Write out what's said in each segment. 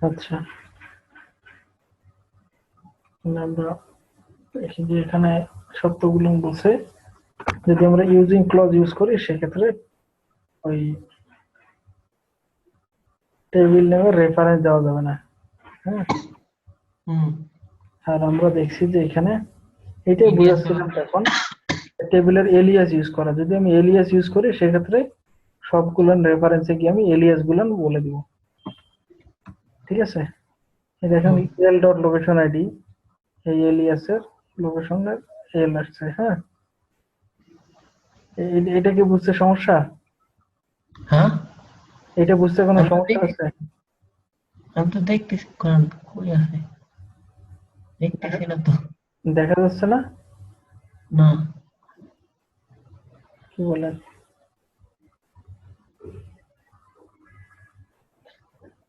আচ্ছা, আমরা এখানে শর্তগুলো বলছে, যদি আমরা ইউজিং ক্লজ ইউজ করি সেক্ষেত্রে ওই টেবিল নেমের রেফারেন্স দেওয়া যাবে না। হ্যাঁ, আর আমরা দেখছি যে এখানে এটাই বুঝাচ্ছিলাম এখন টেবিলের এলিয়াস ইউজ করা। যদি আমি এলিয়াস ইউজ করি সেক্ষেত্রে সবগুলো রেফারেন্সে গিয়ে আমি এলিয়াস গুলো বলে দিব। ঠিক আছে, এই দেখেন এল ডট লোকেশন আইডি, এই এলিয়াসের লোকেশনের এল আসছে। হ্যাঁ, এটা কি বুঝতে সমস্যা? হ্যাঁ, এটা বুঝতে কোনো সমস্যা আছে? আমি তো দেখতেছি কোন কই আছে, দেখতেছি না তো। দেখা যাচ্ছে না? না, কি বলেন?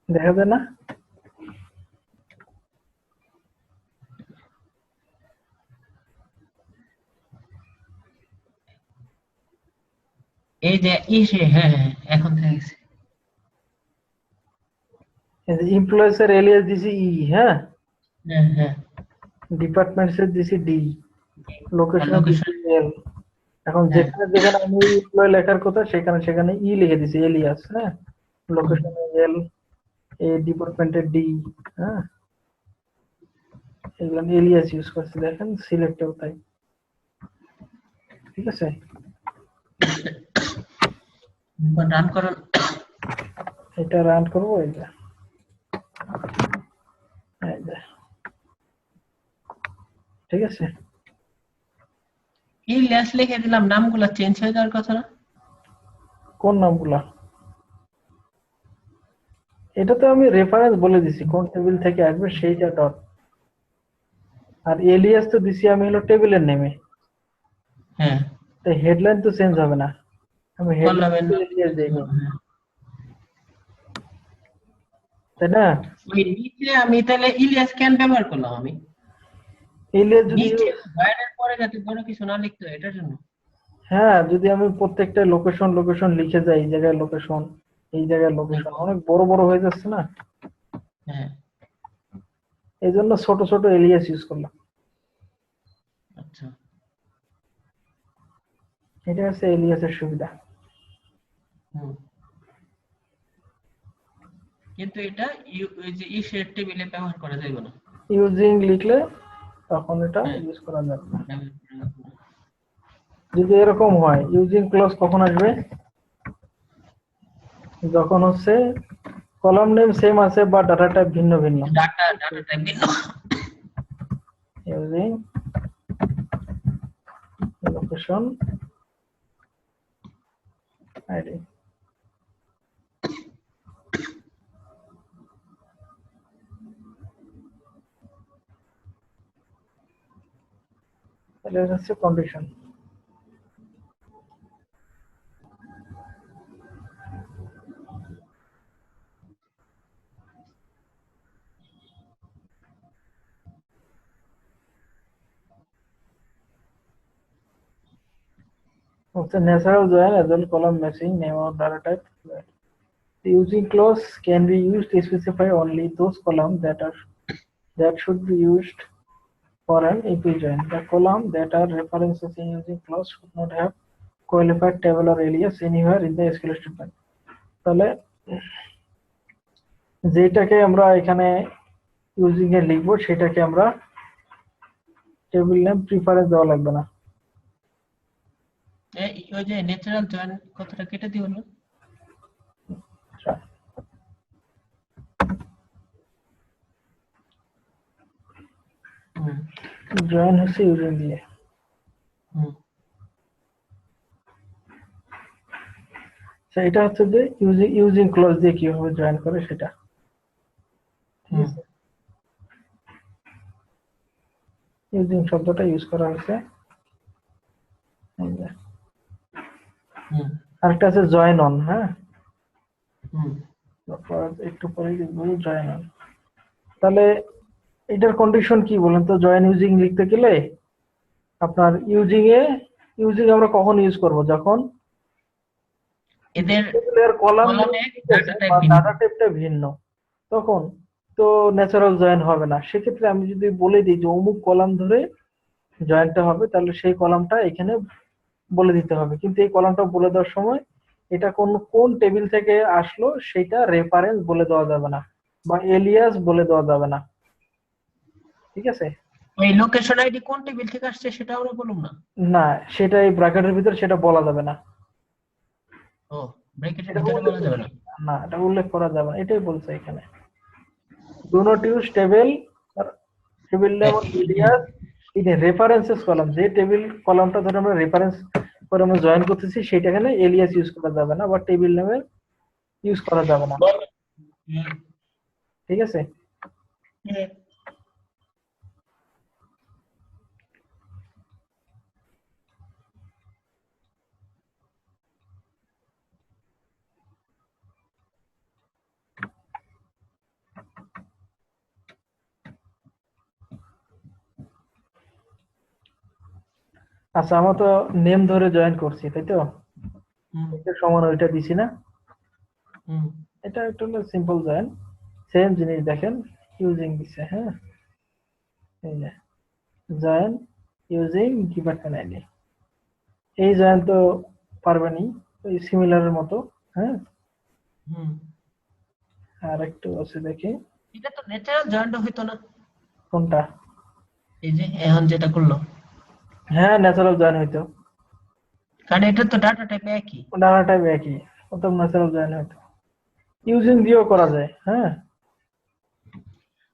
দেখা যায় না? এই যে ইসে, হ্যাঁ হ্যাঁ এখন দেখছি। এমপ্লয়িজ এর এলিয়াস দিছি ই, হ্যাঁ, হ্যাঁ হ্যাঁ, ডিপার্টমেন্টস এর দিছি ডি, আর লোকেশন দিছি লোকেশন। এল। এখন হ্যাঁ যেখানে যেখানে আমি এমপ্লয় লেখার কথা সেখানে সেখানে ই লিখে দিছি এলিয়াস। হ্যাঁ, লোকেশন এল, এ ডিপার্টমেন্টের ডি। হ্যাঁ, এগুলো আমি এলিয়াস ইউজ করছি, দেখেন সিলেক্টেও তাই। ঠিক আছে, রান করুন। এটা রান করবো। এই যে ঠিক আছে, এই ল্যাস লিখে দিলাম, নামগুলো চেঞ্জ হয়ে যাওয়ার কথা না? কোন নামগুলা? এটা তো আমি রেফারেন্স বলে দিছি কোন টেবিল থেকে আসবে সেইটা ডট, আর এলিয়াস তো দিছি আমি হলো টেবিলের নেমে। হ্যাঁ, তাই হেডলাইন তো চেঞ্জ হবে না, আমি হেডলাইন কলামের নাম এলিয়াস চেঞ্জ দেইনি, হবে, হ্যাঁ। তাই না? ওই নিচে আমি তাহলে ইলিয়াস কেন ব্যবহার করলাম আমি? এলিয়াস যদি নিচে বাইরের পরে যাতে বড় কিছু না লিখতে হয় এটার জন্য। হ্যাঁ, যদি আমি প্রত্যেকটা লোকেশন লোকেশন লিখে যাই, এই জায়গায় লোকেশন, এই জায়গায় লোকেশন, অনেক বড় বড় হয়ে যাচ্ছে না, হ্যাঁ, এই জন্য ছোট ছোট এলিয়াস ইউজ করলাম। আচ্ছা। এটা হচ্ছে এলিয়াসের সুবিধা। হুম। কিন্তু এটা ওই যে ইসের টেবিলে ব্যবহার করা যাবে না। ইউজিং লিখলে তখন এটা হ্যাঁ, ইউজ করা যাবে না। ব্যবহার করা যাবে না। যদি এরকম হয়, ইউজিং ক্লজ কখন আসবে? যখন হচ্ছে কলাম নেম সেম আছে বা ডাটা টাইপ ভিন্ন ভিন্ন। ডাটা টাইপ ভিন্ন। ইউজিং লোকেশন আইডি, তাহলে হচ্ছে কন্ডিশন। হচ্ছে natural join as well column matching name or data type. The using clause can be used to specify only those columns that should be used for an AP join. The column that are references in using clause should not have qualified table or alias anywhere in the SQL statement. তাহলে যেটাকে আমরা এখানে using a লিখবো সেটাকে আমরা table name preference দেওয়া লাগবে না। ওই যে ন্যাচারাল জয়েন কথাটা কেটে দিও না। জয়েন হচ্ছে ইউজিং দিয়ে। এটা হচ্ছে যে ইউজিং ক্লজ দিয়ে কিভাবে জয়েন করে সেটা। ঠিক আছে, ইউজিং শব্দটা ইউজ করা হয়েছে। আরেকটা আছে জয়েন অন। হ্যাঁ, একটু পরে দেখবো জয়েন অন। তাহলে এটার কন্ডিশন কি বলেন তো? জয়েন ইউজিং লিখতে গেলে আপনার ইউজিং আমরা কখন ইউজ করব? যখন এদের কলাম কলামে বা ডাটা টাইপটা ভিন্ন, তখন তো ন্যাচারাল জয়েন হবে না। সেক্ষেত্রে আমি যদি বলে দিই যে অমুক কলাম ধরে জয়েন্টটা হবে, তাহলে সেই কলামটা এখানে বলে দিতে হবে। কিন্তু এই কলামটা বলে দেওয়ার সময় এটা কোন টেবিল থেকে আসলো সেটা রেফারেন্স বলে দেওয়া যাবে না, বা এলিয়াস বলে দেওয়া যাবে না। ঠিক আছে? ওই লোকেশন আইডি কোন টেবিল থেকে আসছে সেটা আমরা বলুম না। না, সেটা এই ব্র্যাকেটের ভিতর সেটা বলা যাবে না। ও, ব্র্যাকেটের এটা ভিতরে উল্লেখ বলা যাবে না। না, এটা উল্লেখ করা যাবে না, এটাই বলছে এখানে। Do not use table name or Ilias in references column. যে টেবিল কলামটা ধরে আমরা রেফারেন্স করে আমরা জয়েন করতেছি সেটা এখানে এলিয়াস ইউজ করা যাবে না, বা টেবিল নেমের ইউজ করা যাবে না। ঠিক আছে? আচ্ছা, আমরা তো নেম ধরে জয়েন করছি, তাই তো? এটা সমান ওইটা দিছি না? এটা একটা হলো সিম্পল জয়েন। সেম জিনিস দেখেন, ইউজিং দিছে। হ্যাঁ, এই যে জয়েন ইউজিং ডিপার্টমেন্ট আইডি। এই জয়েন তো পারবেনই, ওই সিমিলারের মতো। হ্যাঁ, আর একটু আছে দেখি। এটা তো ন্যাচারাল জয়েন্ট হইতো না? কোনটা? এই যে এখন যেটা করলো। হ্যাঁ, ন্যাচারাল জয়েন হইতো, কারণ এটা তো ডাটা টাইপ একই। ডাটা টাইপ একই, ওটা ন্যাচারাল জয়েন হইতো। ইউজিং দিয়েও করা যায়। হ্যাঁ,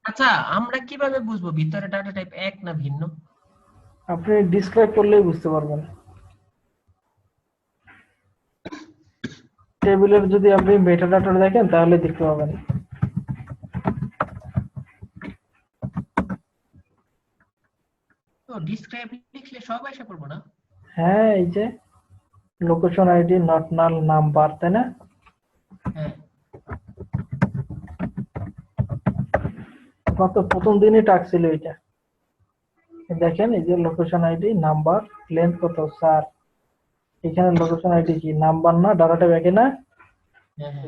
আচ্ছা, আমরা কিভাবে বুঝবো ভিতরে ডাটা টাইপ এক না ভিন্ন? আপনি ডিসক্রাইব করলেই বুঝতে পারবেন। টেবিলের যদি আপনি মেটাডাটা দেখেন তাহলে দেখতে পাবেন। তো ডিসক্রাইব লিখলে সব এসে পড়বো না? হ্যাঁ, এই যে location ID not null number, তাই না? হ্যাঁ। আমার তো প্রথম দিনই টাক ছিল এটা। দেখেন, এই যে লোকেশন আইডি নাম্বার, লেন্থ কত 4। এখানে লোকেশন আইডি কি নাম্বার না, ডাটাটা ব্যাকে না?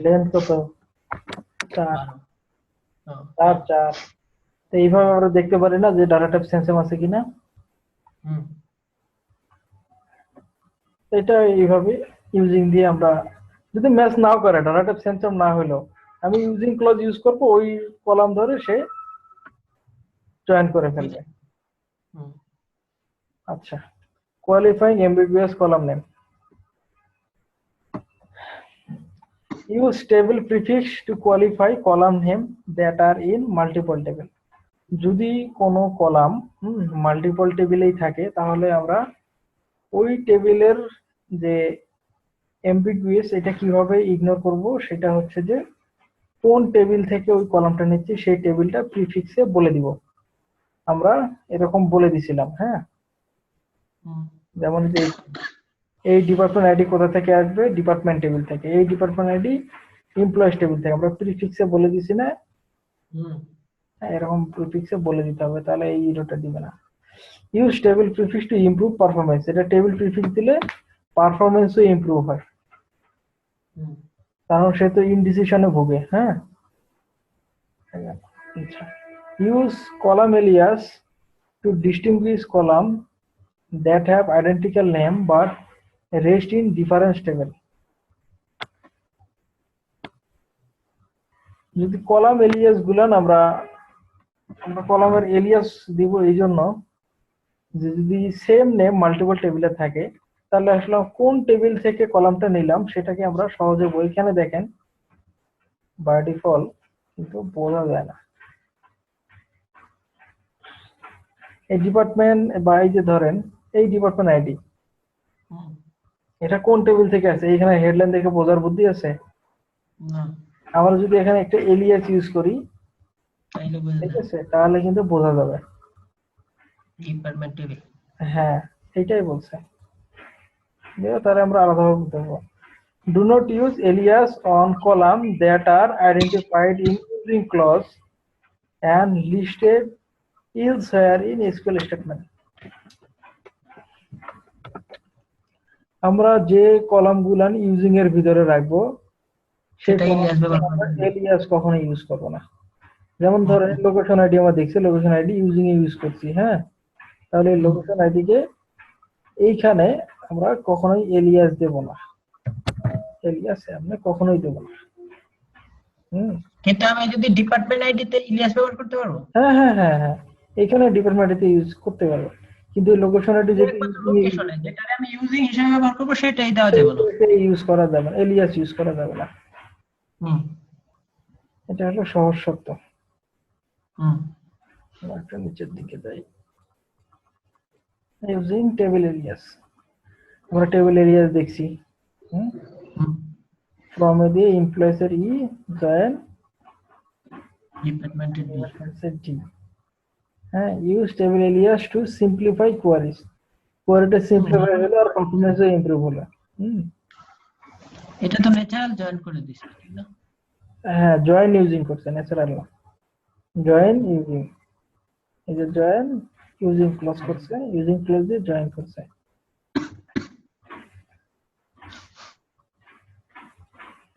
লেন্থ কত 4, 4 4। তো এইভাবে আমরা দেখতে পারি না যে ডাটা টাইপ সেন্সেম আছে কিনা। এটা এইভাবে ইউজিং দিয়ে আমরা, যদি ম্যাচ নাও করে ডাটা টাইপ সেন্সেম না হলো, আমি ইউজিং ক্লজ ইউজ করব, ওই কলাম ধরে সে জয়েন করে ফেলবে। আচ্ছা, qualifying MBBS column name. Use table prefix to qualify column name that are in multiple table. যদি কোনো কলাম মাল্টিপল টেবিলেই থাকে তাহলে আমরা ওই টেবিলের যে এমবিগুইএস, এটা কিভাবে ইগনোর করব, সেটা হচ্ছে যে কোন টেবিল থেকে ওই কলামটা নিচ্ছি সেই টেবিলটা প্রিফিক্সে বলে দিব। আমরা এরকম বলে দিছিলাম। হ্যাঁ, যেমন যে এই ডিপার্টমেন্ট আইডি কোথা থেকে আসবে, ডিপার্টমেন্ট টেবিল থেকে। এই ডিপার্টমেন্ট আইডি এমপ্লয়িজ টেবিল থেকে। আমরা প্রিফিক্সে বলে দিছি না? এরকম প্রিফিক্সে বলে দিতে হবে, তাহলে এই ইরোটা দিবে না। Use table prefix to improve performance. এটা টেবিল প্রিফিক্স দিলে পারফরম্যান্সও ইমপ্রুভ হয়, কারণ সে তো ইনডিসিশনে ভোগে। হ্যাঁ, আচ্ছা, use column alias to distinguish column that have identical name but rest in different table. যদি কলাম এলিয়াস গুলান আমরা কলামের এলিয়াস দিব এই জন্য যে যদি সেম নেম মাল্টিপল টেবিলে থাকে তাহলে আসলে কোন টেবিল থেকে কলামটা নিলাম সেটাকে আমরা সহজে বইখানে দেখেন বাই ডিফল্ট কিন্তু বোঝা যায় না। এই ডিপার্টমেন্ট বা এই যে ধরেন এই ডিপার্টমেন্ট আইডি, এটা কোন টেবিল থেকে আছে? এখানে হেডলাইন দেখে বোঝার বুদ্ধি আছে? আমরা যদি এখানে একটা এলিয়াস ইউজ করি, ঠিক আছে, তাহলে কিন্তু বোঝা যাবে। ডিপার্টমেন্ট টেবিল, হ্যাঁ, এটাই বলছে। তাহলে আমরা আলাদাভাবে বলতে পারবো। Do not use alias on column that are identified in using clause and listed elsewhere in SQL statement. আমরা যে কলামগুলো ইউজিং এর ভিতরে রাখবো সেই এলিয়াস কখনো ইউজ করব না। যেমন ধরেন লোকেশন আইডি আমরা দেখছি, location ID using a use করছি, হ্যাঁ, তাহলে লোকেশন আইডি কে এইখানে আমরা কখনোই এলিয়াস দেব না, এলিয়াস আমরা কখনোই দেব না। কিন্তু আমি যদি ডিপার্টমেন্ট আইডি তে ইলিয়াস ব্যবহার করতে পারবো? হ্যাঁ হ্যাঁ হ্যাঁ হ্যাঁ, এখানে ডিপার্টমেন্ট আইডি ইউজ করতে পারবো, কিন্তু লোকেশন আইডি যদি লোকেশনে যেটা আমি ইউজিং হিসেবে ব্যবহার করব সেটাই দেওয়া যাবে না। ইউজ করা যাবে না, এলিয়াস ইউজ করা যাবে না। এটা হলো সহজ শর্ত। একটা নিচের দিকে যাই, ইউজিং টেবিল এলিয়াস, আমরা টেবিল এলিয়াস দেখছি। ফ্রম এ দিয়ে এমপ্লয়িজ এর ই জয়েন ডিপার্টমেন্টের ডি। হ্যাঁ, use table alias to simplify queries, কোয়ারিটা সিম্পলিফাই হলো আর পারফরম্যান্সও ইমপ্রুভ হলো। এটা তো ন্যাচারাল জয়েন করে দিছি, ঠিক না? হ্যাঁ, জয়েন ইউজিং করছে, ন্যাচারাল না, জয়েন ইউজিং, এই যে জয়েন ইউজিং ক্লোজ করছে, ইউজিং ক্লোজ দিয়ে জয়েন করছে।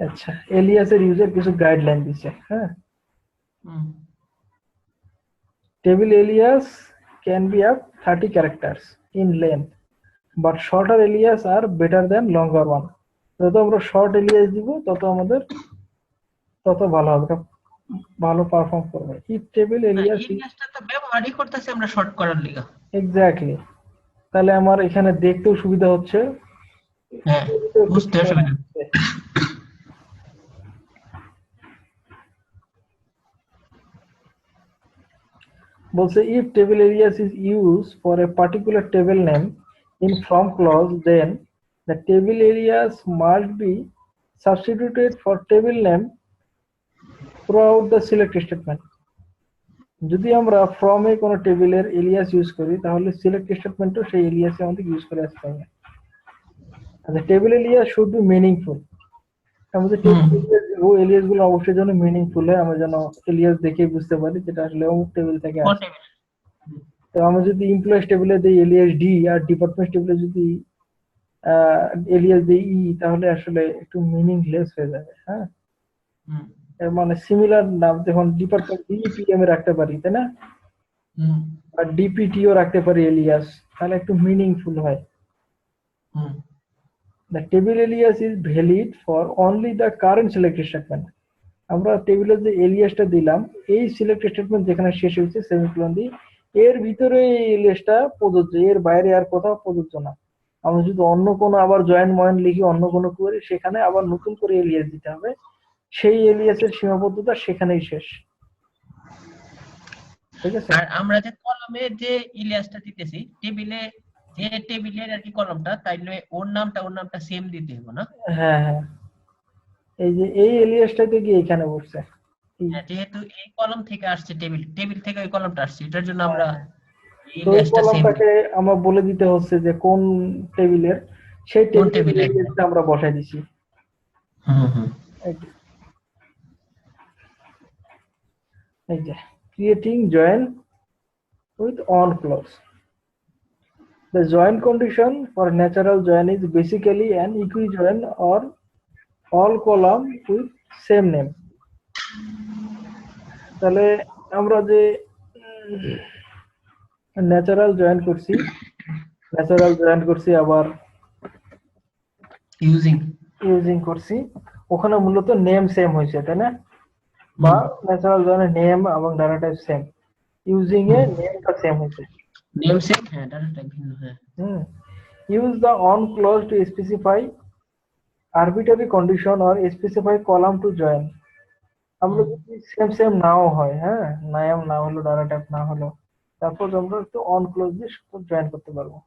আচ্ছা, এলিয়াসের ইউজের কিছু গাইডলাইন দিছে। হ্যাঁ, table alias can be up 30 characters in length, but shorter alias are better than longer one. যত আমরা শর্ট এলিয়াস দিব তত আমাদের তত ভালো হবে, ভালো পারফর্ম করবে। ইফ টেবিল এলিয়াস এলিয়াসটা তো ব্যবহারই করতেছি আমরা শর্ট করার লিগা। এক্স্যাক্টলি, তাহলে আমার এখানে দেখতেও সুবিধা হচ্ছে, হ্যাঁ, বুঝতে অসুবিধা। বলছে if table alias is used for a particular table name in from clause, then the table alias must be substituted for table name throughout the select statement. যদি আমরা from এ কোনো টেবিলের এলিয়াস ইউজ করি তাহলে সিলেক্ট স্টেটমেন্টও সেই এলিয়াসে আমাদের ইউজ করে আসতে হবে। আচ্ছা, table Ilias should be meaningful, আমাদের ও এলিয়াস গুলো অবশ্যই যেন মিনিংফুল হয়, আমরা যেন এলিয়াস দেখেই বুঝতে পারি যেটা আসলে অমুক টেবিল থেকে আসে। তো আমরা যদি এমপ্লয়িজ টেবিলে দিই এলিয়াস ডি আর ডিপার্টমেন্ট টেবিলে যদি এলিয়াস দিই ই, তাহলে আসলে একটু মিনিংলেস হয়ে যাবে। হ্যাঁ, মানে সিমিলার নাম, যখন ডিপার্টমেন্ট ডিপিএম এ রাখতে পারি, তাই না, আর ডিপিটিও রাখতে পারি এলিয়াস, তাহলে একটু মিনিংফুল হয়। The table alias is valid for only the current select statement. আমরা টেবিলের যে এলিয়াসটা দিলাম, এই সিলেক্ট স্টেটমেন্ট যেখানে শেষ হয়েছে সেমিকোলন দিয়ে, এর ভিতরে এই এলিয়াসটা প্রযোজ্য, এর বাইরে আর কোথাও প্রযোজ্য না। আমরা যদি অন্য কোনো আবার জয়েন ময়েন লিখি অন্য কোনো কোয়েরি, সেখানে আবার নতুন করে এলিয়াস দিতে হবে, সেই এলিয়াসের সীমাবদ্ধতা সেখানেই শেষ। ঠিক আছে, আর আমরা যে কলামে যে এলিয়াসটা দিতেছি টেবিলে, যে টেবিলের আর কি কলামটা, তাইলে ওর নামটা সেম দিতে হবে না? হ্যাঁ হ্যাঁ, এই যে এই এলিয়াসটাতে গিয়ে এখানে বসছে, যেহেতু এই কলাম থেকে আসছে টেবিল থেকে ওই কলামটা আসছে, এটার জন্য আমরা তো এই কলামটাকে আমরা বলে দিতে হচ্ছে যে কোন টেবিলের, সেই টেবিলের আমরা বসাই দিছি। এই যে creating join with on clause. The join condition for natural join is basically an equi-join or all column with same name. তাহলে আমরা যে ন্যাচারাল জয়েন করছি আবার ইউজিং করছি, ওখানে মূলত নেম সেম হয়েছে, তাই না, বা ন্যাচারাল জয়েনের নেম এবং data type same, using a নেমটা সেম হয়েছে, নেম সেম, হ্যাঁ, ডাটা টাইপ ভিন্ন। হ্যাঁ, use the on clause to specify arbitrary condition or specify column to join. আমরা যদি সেম নাও হয়, হ্যাঁ, নাম না হলো, ডাটা টাইপ না হলো, তারপর আমরা একটু অন ক্লোজ দিয়ে জয়েন করতে পারবো।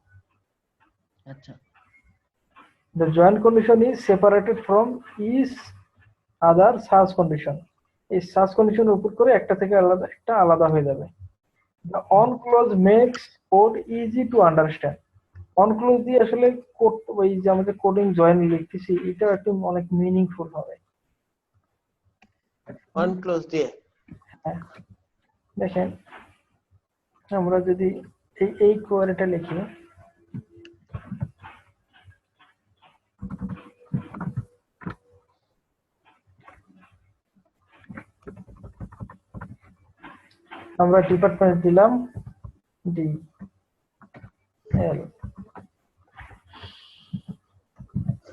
আচ্ছা, the join condition is separated from each other search condition. এই সার্চ কন্ডিশন উপর করে একটা থেকে আলাদা হয়ে যাবে। the on clause makes code easy to understand. On close দিয়ে আসলে কোড, ওই যে আমাদের কোডিং জয়েন লিখতেছি, এটা একটু অনেক মিনিংফুল হবে অন ক্লোজ দিয়ে। দেখেন, আমরা যদি এই কোয়ারিটা লিখি, আমরা ডিপার্টমেন্ট দিলাম ডি এল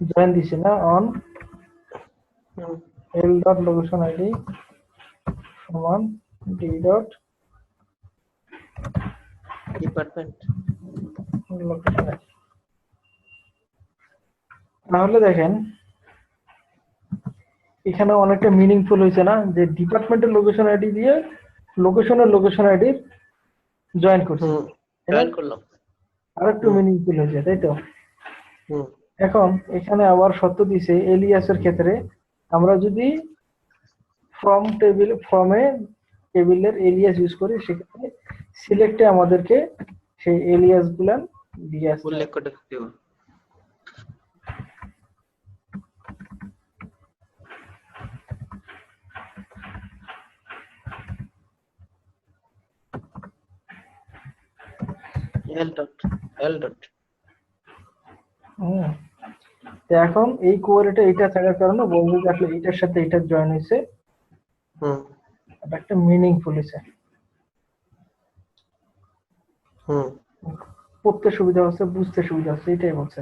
জয়েন দিছি না on L dot location ID সমান D dot department. Location ID. তাহলে দেখেন এখানে অনেকটা মিনিংফুল হয়েছে না, যে ডিপার্টমেন্টের লোকেশন আইডি দিয়ে লোকেশন আইডি জয়েন করছি, জয়েন করলাম। আর একটু মিনিংফুল হয়েছে, তাই তো? হুম এখন এখানে আবার সত্য দিছে এলিয়াসের ক্ষেত্রে আমরা যদি ফ্রমে টেবিলের এলিয়াস ইউজ করি, সেক্ষেত্রে সিলেক্টে আমাদেরকে সেই এলিয়াস গুলা দিয়ে আসতে হবে। উল্লেখ করে দেব। এল ডট তো এখন এই কোয়ারিটা এটা থাকার কারণে বলবো যে আসলে এটার সাথে এটা জয়েন হয়েছে, এটা একটা মিনিংফুল হয়েছে, পড়তে সুবিধা হচ্ছে, বুঝতে সুবিধা হচ্ছে, এটাই বলছে,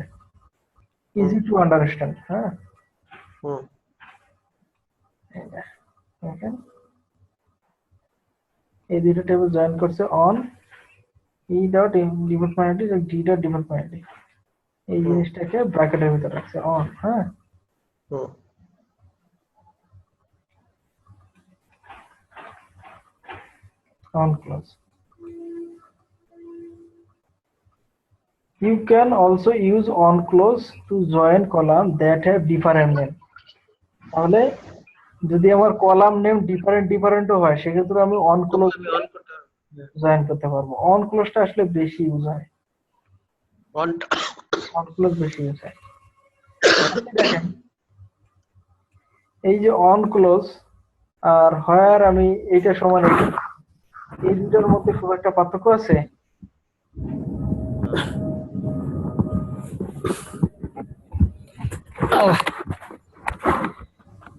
ইজি টু আন্ডারস্ট্যান্ড। হ্যাঁ এই দুটো টেবিল জয়েন করছে on E dot department ID D dot department ID, এই জিনিসটাকে ব্র্যাকেটের ভিতরে রাখছে অন। হ্যাঁ on clause. You can also use on clause to join column that have different name. তাহলে যদি আমার কলাম নেম ডিফারেন্ট হয়, সেক্ষেত্রে আমি অন ক্লোজ জয়েন করতে পারবো। অন ক্লোজটা আসলে বেশি ইউজ হয়, অন ক্লোজ বেশি ইউজ হয়। দেখেন এই যে অন ক্লোজ আর হোয়ার, আমি এইটা সমান এই দুটোর মধ্যে খুব একটা পার্থক্য আছে?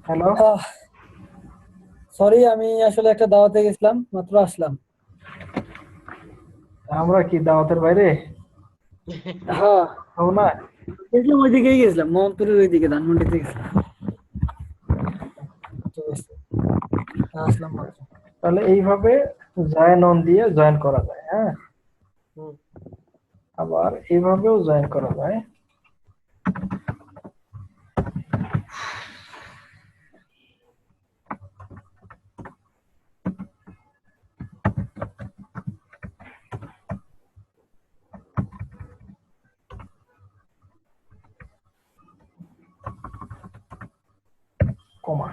হ্যালো, সরি আমি আসলে একটা দাওয়াতে গেছিলাম, মাত্র আসলাম। আমরা কি দাওয়াতের বাইরে? হ্যাঁ হও না, দেখলাম ওই দিকেই গেছিলাম, মোহনপুরের ওই দিকে ধানমন্ডিতে গেছিলাম, আসলাম মাত্র। তাহলে এইভাবে জয়েন অন দিয়ে জয়েন করা যায়। হ্যাঁ, আবার এইভাবেও জয়েন করা যায়। কমা,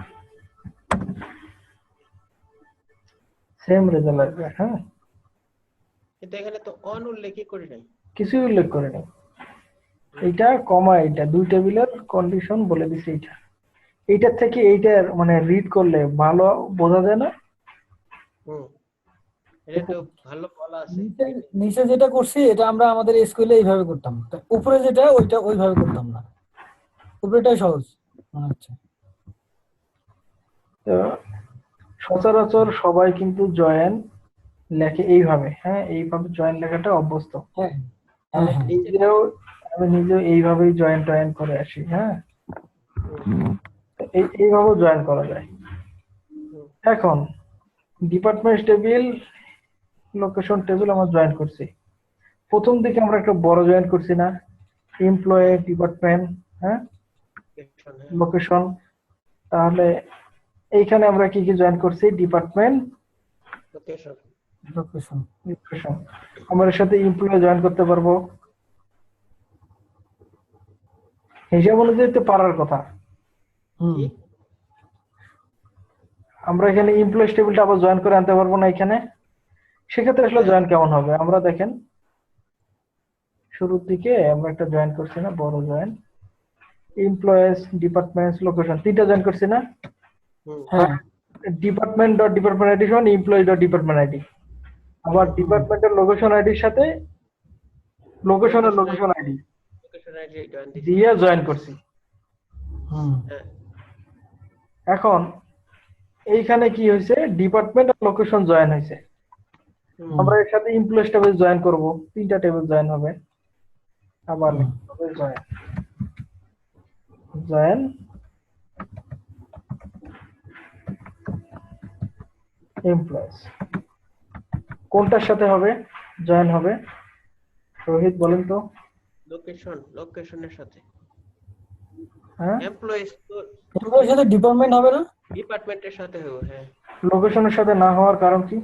সেম রেজাল্ট আসবে। হ্যাঁ, কিন্তু এখানে তো অন উল্লেখই করি নাই, কিছুই উল্লেখ করে নেই। এইটা কমা, এইটা দুই টেবিলের কন্ডিশন বলে দিছে। এইটার থেকে এইটার মানে রিড করলে ভালো বোঝা যায় না? এটা তো ভালো বলা আছে। নিচে যেটা করছি এটা আমরা আমাদের স্কুলে এইভাবে করতাম, উপরে যেটা ওইটা ওইভাবে করতাম না, উপরেটাই সহজ মনে হচ্ছে। তো সচরাচর সবাই কিন্তু জয়েন লেখে এইভাবে। হ্যাঁ, এইভাবে জয়েন লেখাটা অভ্যস্ত। হ্যাঁ আমি নিজেও এইভাবেই জয়েন করে আসি। হ্যাঁ, এইভাবে জয়েন করা যায়। এখন ডিপার্টমেন্ট টেবিল, লোকেশন টেবিল আমরা জয়েন করছি। প্রথম দিকে আমরা একটা বড় জয়েন করছি না, এমপ্লয়ি ডিপার্টমেন্ট, হ্যাঁ, লোকেশন। তাহলে এইখানে আমরা কি কি জয়েন করছি? Department, location. আমরা এর সাথে এমপ্লয়ি জয়েন করতে পারবো, হিসাব অনুযায়ী তো পারার কথা। আমরা এখানে এমপ্লয়ি টেবিলটা আবার জয়েন করে আনতে পারবো না এখানে? সেক্ষেত্রে আসলে জয়েন কেমন হবে? আমরা দেখেন শুরুর দিকে আমরা একটা জয়েন করছি না, বড় জয়েন, এমপ্লয়েজ, ডিপার্টমেন্টস, লোকেশন, তিনটা জয়েন করছি না? ডিপার্টমেন্ট ডট ডিপার্টমেন্ট আইডি সমান এমপ্লয়ি ডট ডিপার্টমেন্ট আইডি। আবার ডিপার্টমেন্টের লোকেশন আইডির সাথে লোকেশনের লোকেশন আইডি দিয়ে জয়েন করছি। এখন এইখানে কি হয়েছে? ডিপার্টমেন্ট আর লোকেশন জয়েন হয়েছে। আমরা এর সাথে এমপ্লয়িজ টেবিল জয়েন করব, তিনটা টেবিল জয়েন হবে, আবার হুম। লিখতে হবে জয়েন জয়েন এমপ্লয়িজ। কোনটার সাথে হবে জয়েন হবে রোহিত বলেন তো? লোকেশনের সাথে। হ্যাঁ, এমপ্লয়িজ তো এমপ্লয়ের সাথে ডিপার্টমেন্ট হবে না? ডিপার্টমেন্টের সাথে হবে, হ্যাঁ। লোকেশনের সাথে না হওয়ার কারণ কি?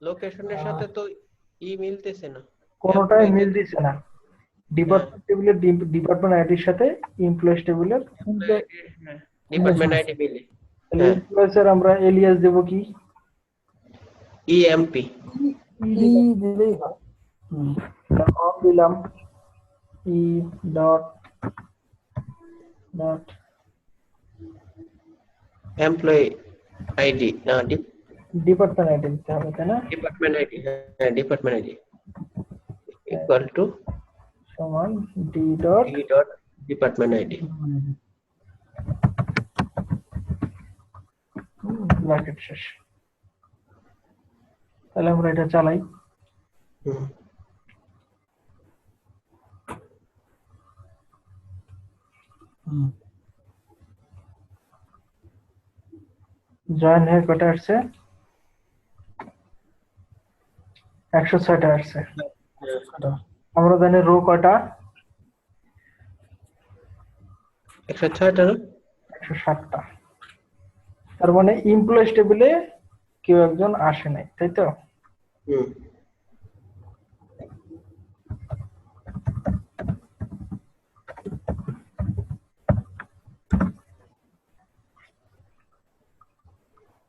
লোকেশনের সাথে তো মিলতেছে না, কোনোটাই Employee মিল দের- দিচ্ছে না। ডিপার্টমেন্ট টেবিলের ডিপার্টমেন্ট আইডির সাথে এমপ্লয়িজ টেবিলের হ্যাঁ, ডিপার্টমেন্ট আইডি মিলে। তাহলে এমপ্লয়িজের আমরা এলিয়াস দেব কি? ইএমপি। ই দিলেই হয়। হুম। অন দিলাম E dot dot employee ID না ডিপার্টমেন্ট আইডি দিতে হবে, তাই না? ডিপার্টমেন্ট আইডি, হ্যাঁ ডিপার্টমেন্ট আইডি ইকুয়াল টু সমান D dot D dot department ID. Bracket শেষ। তাহলে আমরা এটা চালাই। হুম। জয়েন হয়ে কটা আসছে? 106টা আসছে। আমরা জানি রো কটা? 106টা না? 107টা। তার মানে এমপ্লয়িজ টেবিলে কেউ একজন আসে নাই, তাই তো? হুম।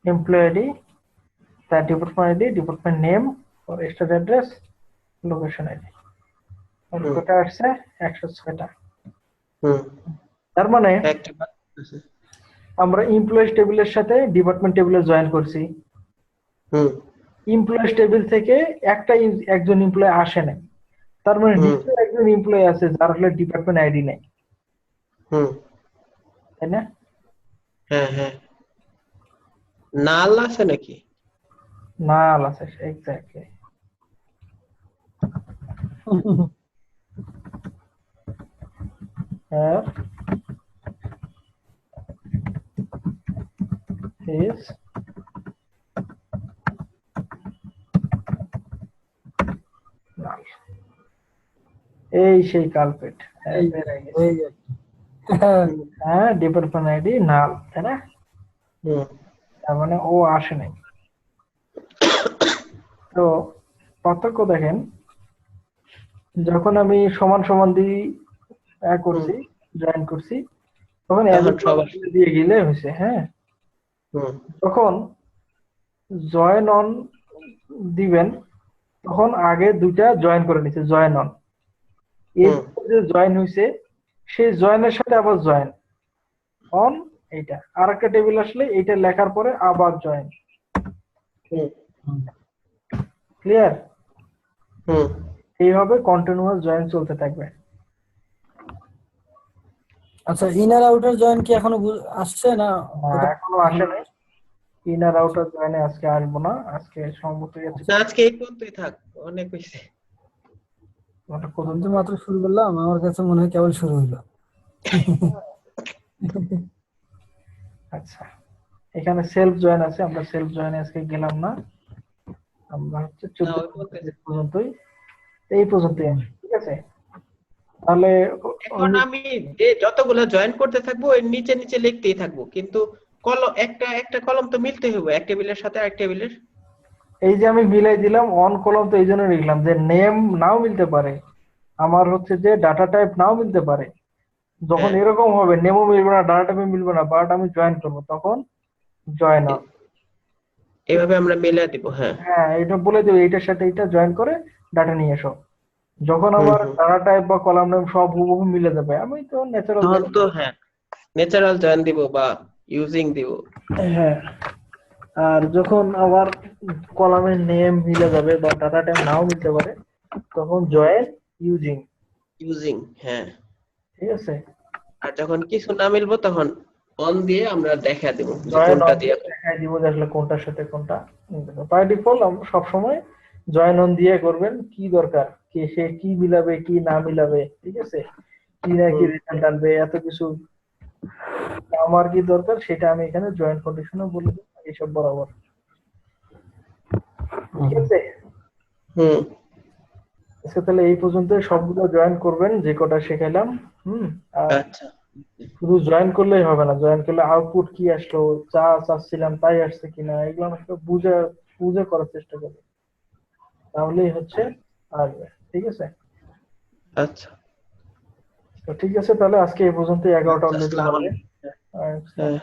employee ID, তার department ID, department name or registered address, location ID। আর কটা আসছে? 106টা। হুম। তার মানে একটা আছে। আমরা এমপ্লয়িজ টেবিলের সাথে ডিপার্টমেন্ট টেবিলে জয়েন করছি। হুম। এমপ্লয়িজ টেবিল থেকে একজন এমপ্লয়ি আসে নাই, তার মানে নিশ্চয়ই একজন এমপ্লয়ি আছে যার হলে ডিপার্টমেন্ট আইডি নেই, হুম। তাই না? হ্যাঁ হ্যাঁ। নাল আছে নাকি? নাল আছে, এক্স্যাক্টলি। হ্যাঁ, is null। এই সেই কালপেট। হ্যাঁ, ডিপার্টমেন্ট আইডি নাল, তাই না? হুম। তার মানে ও আসে নাই। তো পার্থক্য দেখেন, যখন আমি সমান সমান করছি, জয়েন করছি, তখন দিয়ে গেলে হয়েছে। হ্যাঁ, যখন জয়েন অন দিবেন তখন আগে দুইটা জয়েন করে নিছে, জয়েন অন। এই যে জয়েন হয়েছে সেই জয়েনের সাথে আবার জয়েন অন, এইটা আর একটা টেবিল আসলে এইটা লেখার পরে আবার জয়েন। ক্লিয়ার? এইভাবে কন্টিনিউয়াস জয়েন চলতে থাকবে। আচ্ছা, ইনার আউটার জয়েন কি এখনো আসছে না? এখনো আসে নাই। ইনার আউটার জয়েনে আজকে আসবো না, আজকে সম্ভবত আজকে এই পর্যন্তই থাক, অনেক বেশি। আমি তো মাত্র শুরু করলাম, আমার কাছে মনে হয় কেবল শুরু হইলো। আচ্ছা, এখানে সেলফ জয়েন আছে, আমরা সেলফ জয়েনে আজকে গেলাম না, আমরা হচ্ছে 14 পর্যন্তই, এই পর্যন্তই। ঠিক আছে, তাহলে এখন আমি যে যতগুলো জয়েন করতে থাকবো এর নিচে নিচে লিখতেই থাকবো, কিন্তু একটা কলম তো মিলতে হবে এক টেবিলের সাথে আরেক টেবিলের। এই যে আমি মিলাই দিলাম অন কলম, তো এই জন্য লিখলাম যে নেম নাও মিলতে পারে, আমার হচ্ছে যে ডাটা টাইপ নাও মিলতে পারে। যখন এরকম হবে নেমও মিলবে না, ডাটা টাইপও মিলবে না, বাট আমি জয়েন করব, তখন জয়েন অন এইভাবে আমরা মিলাই দিব। হ্যাঁ হ্যাঁ, এটা বলে দেব এইটার সাথে এটা জয়েন করে ডাটা নিয়ে এসো। যখন আবার ডাটা টাইপ বা কলাম নেম সব হুবহু মিলে যাবে, আমি তো ন্যাচারাল তো হ্যাঁ ন্যাচারাল জয়েন দিব বা ইউজিং দিব। হ্যাঁ, আর যখন আবার কলামের নেম মিলে যাবে বা ডাটা টাইপ নাও মিলতে পারে, তখন জয়েন ইউজিং। হ্যাঁ ঠিক আছে। আর যখন কিছু না মিলবো তখন অন দিয়ে আমরা দেখা দেব যে জয়েন কোনটা অন দিয়ে দিয়ে দেখাই দিব যে আসলে কোনটার সাথে কোনটা। বাই ডিফল্ট আমরা সবসময় জয়েন অন দিয়ে করবেন, কি দরকার কে সে কি মিলাবে কি না মিলাবে, ঠিক আছে, কি না কি রেজাল্ট আনবে, এত কিছু আমার কি দরকার সেটা আমি এখানে জয়েন কন্ডিশনে বলে দেব এইসব বরাবর, ঠিক আছে। হুম আচ্ছা তাহলে এই পর্যন্ত সবগুলো জয়েন করবেন যে কটা শেখাইলাম। আর আচ্ছা শুধু জয়েন করলেই হবে না, জয়েন করলে আউটপুট কি আসলো, যা চাচ্ছিলাম তাই আসছে কিনা, এগুলো আমাকে বুঝে বুঝে করার চেষ্টা করবে, তাহলেই হচ্ছে আসবে, ঠিক আছে। আচ্ছা তো ঠিক আছে তাহলে আজকে এই পর্যন্ত, 11টা অলরেডি আসসালামু বাজে। আলাইকুম। আর হ্যাঁ